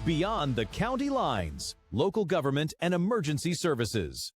Beyond the County Lines, Local Government and Emergency Services.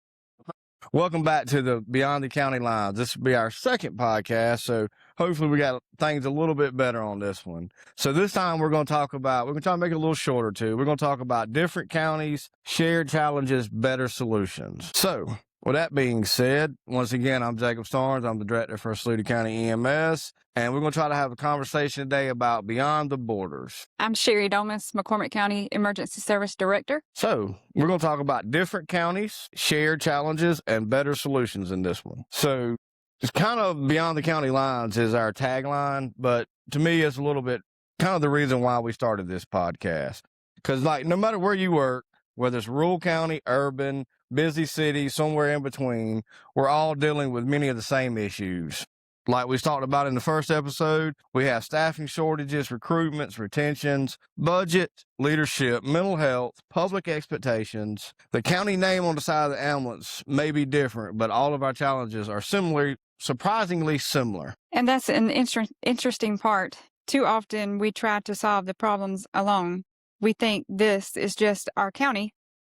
Welcome back to the Beyond the County Lines. This will be our second podcast, so hopefully we got things a little bit better on this one. So this time we're going to try to make it a little shorter too. We're going to talk about different counties, shared challenges, better solutions. So with that being said, once again, I'm Jacob Starnes. I'm the director for Saluda County EMS, and we're going to try to have a conversation today about Beyond the Borders. I'm Sherry Domas, McCormick County Emergency Service Director. So we're going to talk about different counties, shared challenges, and better solutions in this one. So it's kind of Beyond the County Lines is our tagline, but to me, it's a little bit kind of the reason why we started this podcast. Because no matter where you work, whether it's rural county, urban, busy city, somewhere in between, we're all dealing with many of the same issues. Like we talked about in the first episode, we have staffing shortages, recruitments, retentions, budget, leadership, mental health, public expectations. The county name on the side of the ambulance may be different, but all of our challenges are surprisingly similar. And that's an interesting part. Too often we try to solve the problems alone. We think this is just our county,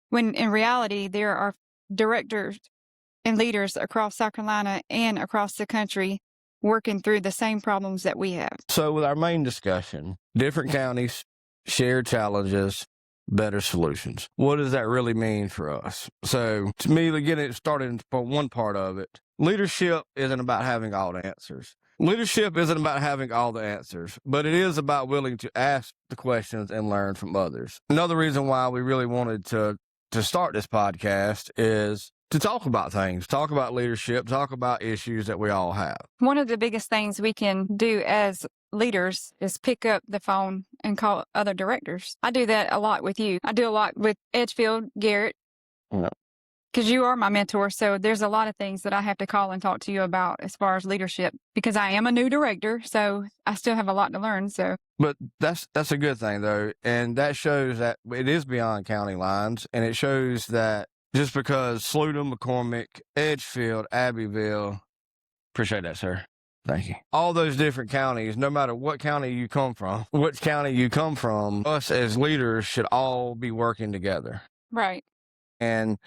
when in reality, there are directors and leaders across South Carolina and across the country working through the same problems that we have. So with our main discussion, different counties, shared challenges, better solutions. What does that really mean for us? So to me, again, it started for one part of it. Leadership isn't about having all the answers. Leadership isn't about having all the answers, but it is about willing to ask the questions and learn from others. Another reason why we really wanted to start this podcast is to talk about things, talk about leadership, talk about issues that we all have. One of the biggest things we can do as leaders is pick up the phone and call other directors. I do that a lot with you. I do a lot with Edgefield, Garrett. Yeah. Because you are my mentor, so there's a lot of things that I have to call and talk to you about as far as leadership, because I am a new director, so I still have a lot to learn. But that's a good thing, though, and that shows that it is beyond county lines, and it shows that just because Saluda, McCormick, Edgefield, Abbeville, appreciate that, sir. Thank you. All those different counties, no matter what county you come from, which county you come from, us as leaders should all be working together. Right. And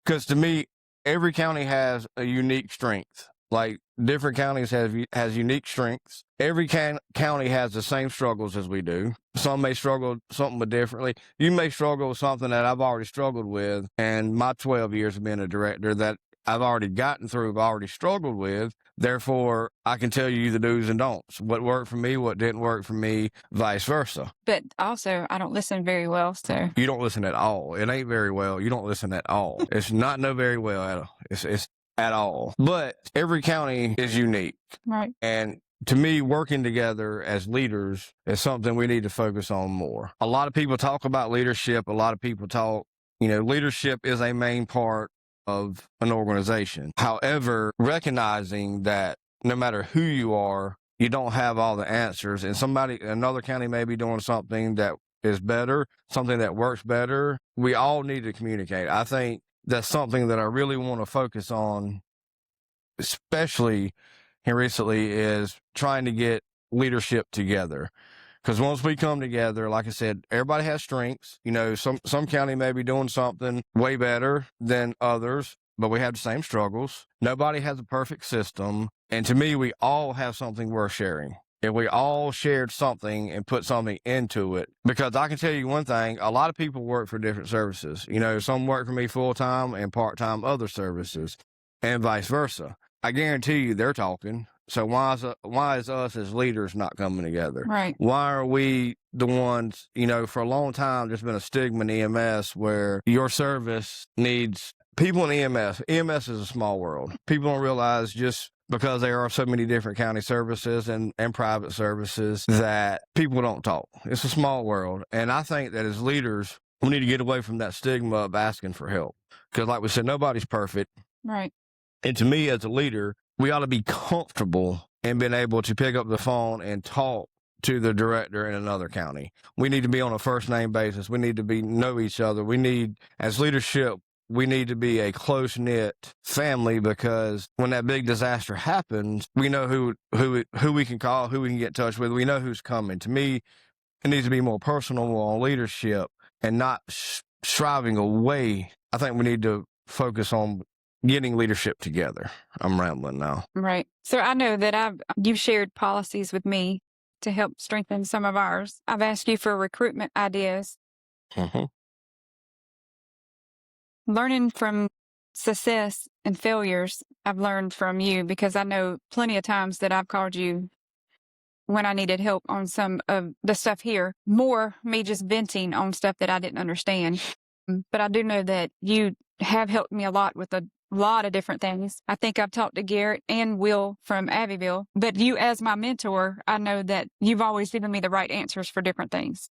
because to me, every county has a unique strength. Like different counties has unique strengths. Every county has the same struggles as we do. Some may struggle something but differently. You may struggle with something that I've already struggled with, and my 12 years of being a director that I've already gotten through, I've already struggled with. Therefore, I can tell you the do's and don'ts. What worked for me, what didn't work for me, vice versa. But also, I don't listen very well, so. You don't listen at all. It ain't very well. You don't listen at all. It's not no very well at all. It's at all. But every county is unique. Right. And to me, working together as leaders is something we need to focus on more. A lot of people talk about leadership. A lot of people talk, leadership is a main part of an organization. However, recognizing that no matter who you are, you don't have all the answers, and another county may be doing something that is better, something that works better. We all need to communicate. I think that's something that I really want to focus on, especially here recently, is trying to get leadership together. Because once we come together, like I said, everybody has strengths. Some county may be doing something way better than others, but we have the same struggles. Nobody has a perfect system. And to me, we all have something worth sharing. If we all shared something and put something into it, because I can tell you one thing, a lot of people work for different services. Some work for me full-time and part-time other services, and vice versa. I guarantee you they're talking. So why is us as leaders not coming together? Right. Why are we the ones, for a long time, there's been a stigma in EMS where your service needs people in EMS. EMS is a small world. People don't realize just because there are so many different county services and private services that people don't talk. It's a small world. And I think that as leaders, we need to get away from that stigma of asking for help. Because like we said, nobody's perfect. Right. And to me as a leader, we ought to be comfortable in being able to pick up the phone and talk to the director in another county. We need to be on a first name basis. We need to know each other. As leadership, we need to be a close-knit family, because when that big disaster happens, we know who we can call, who we can get in touch with. We know who's coming. To me, it needs to be more personal on leadership and not striving away. I think we need to focus on getting leadership together. I'm rambling now. Right. So I know that you've shared policies with me to help strengthen some of ours. I've asked you for recruitment ideas. Mm-hmm. Learning from success and failures, I've learned from you, because I know plenty of times that I've called you when I needed help on some of the stuff here, more me just venting on stuff that I didn't understand. But I do know that you have helped me a lot with a lot of different things. I think I've talked to Garrett and Will from Abbeville, but you as my mentor, I know that you've always given me the right answers for different things.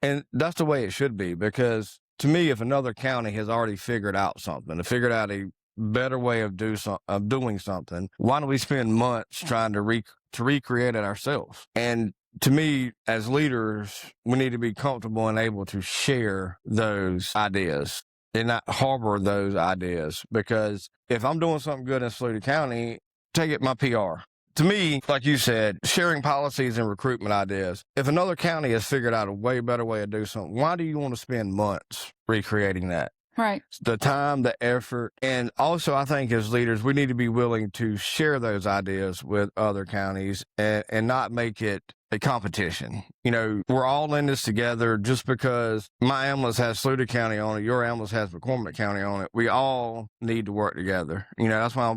And that's the way it should be, because to me, if another county has already figured out something, figured out a better way of doing something, why don't we spend months trying to recreate it ourselves? And to me, as leaders, we need to be comfortable and able to share those ideas and not harbor those ideas. Because if I'm doing something good in Saluda County, take it my PR. To me, like you said, sharing policies and recruitment ideas. If another county has figured out a way better way to do something, why do you want to spend months recreating that? Right. The time, the effort. And also, I think as leaders, we need to be willing to share those ideas with other counties and not make it a competition. You know, we're all in this together. Just because my ambulance has Saluda County on it, your ambulance has McCormick County on it, we all need to work together. You know, that's why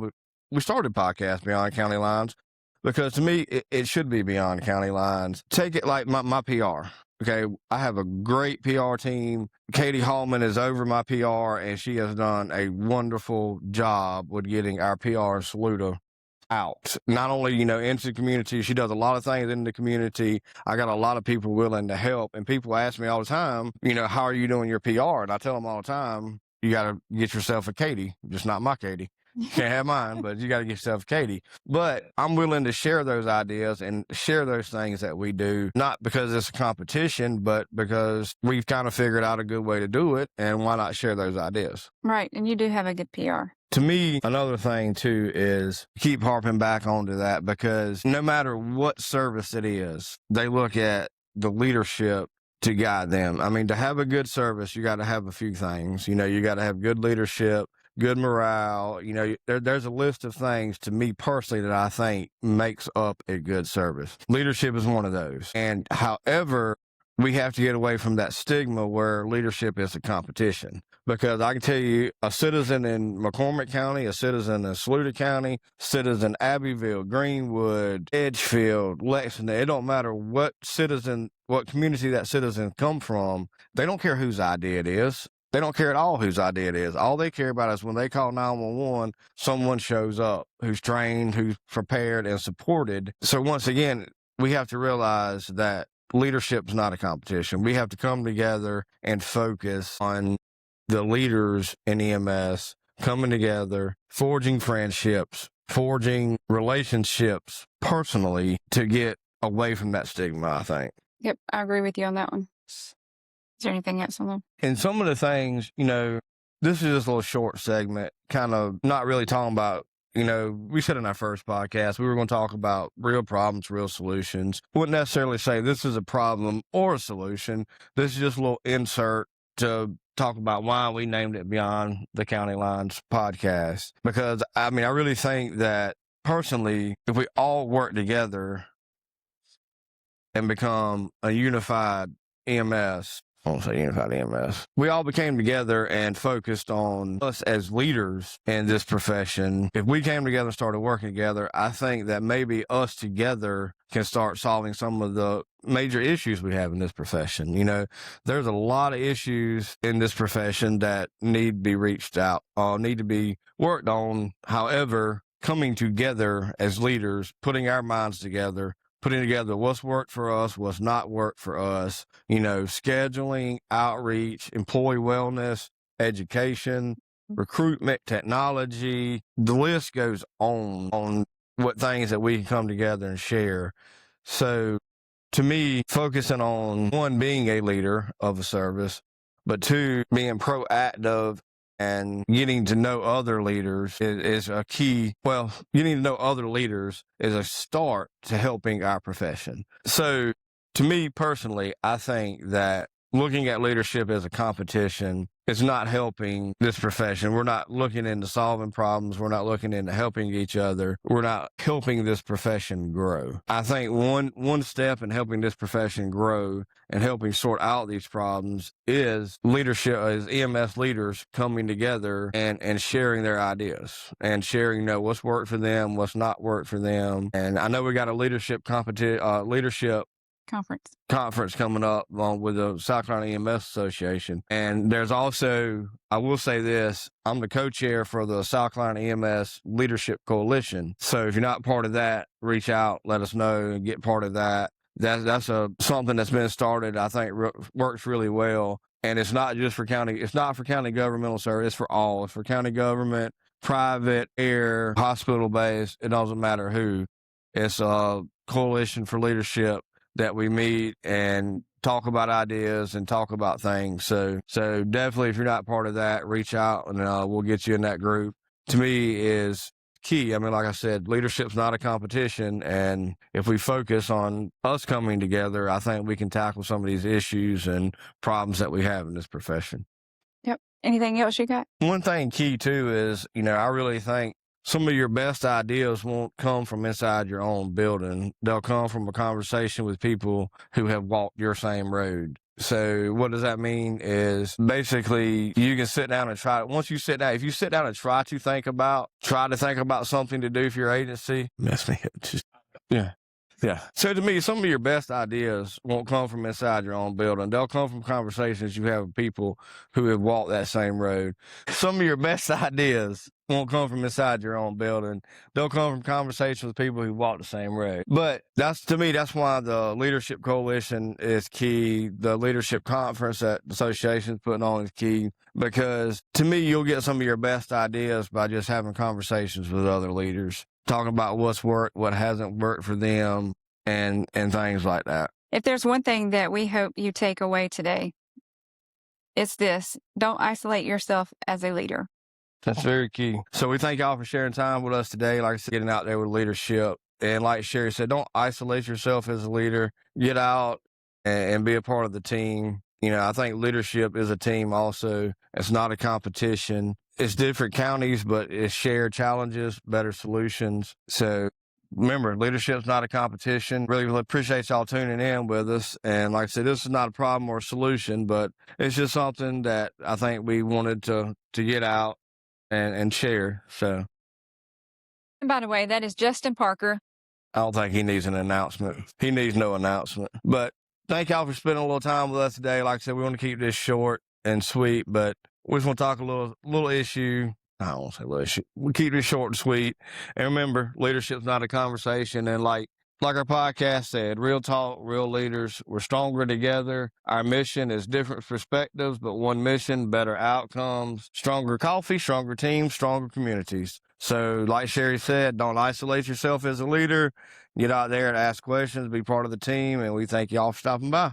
we started podcast Beyond County Lines, because to me, it should be beyond county lines. Take it like my PR. Okay, I have a great PR team. Katie Hallman is over my PR, and she has done a wonderful job with getting our PR Saluda out. Not only, into the community, she does a lot of things in the community. I got a lot of people willing to help, and people ask me all the time, how are you doing your PR? And I tell them all the time, you got to get yourself a Katie, just not my Katie. Can't have mine, but you got to get yourself a Katie. But I'm willing to share those ideas and share those things that we do, not because it's a competition, but because we've kind of figured out a good way to do it, and why not share those ideas? Right, and you do have a good PR. To me, another thing, too, is keep harping back onto that, because no matter what service it is, they look at the leadership to guide them. I mean, to have a good service, you got to have a few things. You got to have good leadership, good morale. There's a list of things, to me personally, that I think makes up a good service. Leadership is one of those. And however, we have to get away from that stigma where leadership is a competition. Because I can tell you, a citizen in McCormick County, a citizen in Saluda County, citizen Abbeville, Greenwood, Edgefield, Lexington, it don't matter what community that citizen come from, they don't care whose idea it is. They don't care at all whose idea it is. All they care about is when they call 911, someone shows up who's trained, who's prepared and supported. So once again, we have to realize that leadership is not a competition. We have to come together and focus on the leaders in EMS coming together, forging friendships, forging relationships personally to get away from that stigma, I think. Yep, I agree with you on that one. Is there anything else on that? And some of the things, this is just a little short segment, kind of not really talking about, we said in our first podcast, we were going to talk about real problems, real solutions. Wouldn't necessarily say this is a problem or a solution. This is just a little insert to talk about why we named it Beyond the County Lines podcast. Because, I really think that personally, if we all work together and become a unified EMS, I won't say unified EMS. We all became together and focused on us as leaders in this profession. If we came together and started working together, I think that maybe us together can start solving some of the major issues we have in this profession. There's a lot of issues in this profession that need to be reached out, need to be worked on. However, coming together as leaders, putting our minds together, putting together what's worked for us, what's not worked for us, scheduling, outreach, employee wellness, education, recruitment, technology. The list goes on what things that we can come together and share. So to me, focusing on, one, being a leader of a service, but two, being proactive and getting to know other leaders is a key. Well, getting to know other leaders is a start to helping our profession. So to me personally, I think that looking at leadership as a competition is not helping this profession. We're not looking into solving problems. We're not looking into helping each other. We're not helping this profession grow. I think one step in helping this profession grow and helping sort out these problems is leadership, as EMS leaders coming together and sharing their ideas and sharing, what's worked for them, what's not worked for them. And I know we got a leadership leadership conference coming up with the South Carolina EMS Association. And there's also, I will say this, I'm the co-chair for the South Carolina EMS Leadership Coalition. So if you're not part of that, reach out, let us know, and get part of that. That's something that's been started, I think works really well. And it's not just for county, it's not for county governmental service, it's for all. It's for county government, private, air, hospital-based, it doesn't matter who. It's a coalition for leadership that we meet and talk about ideas and talk about things. So definitely, if you're not part of that, reach out and we'll get you in that group. To me, is key. I mean, like I said, leadership's not a competition, and if we focus on us coming together, I think we can tackle some of these issues and problems that we have in this profession. Yep. Anything else you got? One thing key too is, I really think some of your best ideas won't come from inside your own building. They'll come from a conversation with people who have walked your same road. So what does that mean is basically you can sit down and if you sit down and try to think about something to do for your agency. Yeah. So to me, some of your best ideas won't come from inside your own building. They'll come from conversations you have with people who have walked that same road. Some of your best ideas won't come from inside your own building. They'll come from conversations with people who walk the same road. But that's why the Leadership Coalition is key. The leadership conference that the association's putting on is key, because to me, you'll get some of your best ideas by just having conversations with other leaders, talking about what's worked, what hasn't worked for them, and things like that. If there's one thing that we hope you take away today, it's this: don't isolate yourself as a leader. That's very key. So we thank y'all for sharing time with us today. Like I said, getting out there with leadership. And like Sherry said, don't isolate yourself as a leader. Get out and be a part of the team. I think leadership is a team also. It's not a competition. It's different counties, but it's shared challenges, better solutions. So remember, leadership's not a competition. Really appreciate y'all tuning in with us. And like I said, this is not a problem or a solution, but it's just something that I think we wanted to get out and share. So, And by the way, that is Justin Parker. I don't think he needs an announcement. He needs no announcement. But thank y'all for spending a little time with us today. Like I said, we want to keep this short and sweet, but we just want to talk a little issue. I don't want to say little issue. We keep this short and sweet. And remember, leadership's not a conversation. And like our podcast said, real talk, real leaders. We're stronger together. Our mission is different perspectives, but one mission, better outcomes, stronger coffee, stronger teams, stronger communities. So like Sherry said, don't isolate yourself as a leader. Get out there and ask questions, be part of the team, and we thank y'all for stopping by.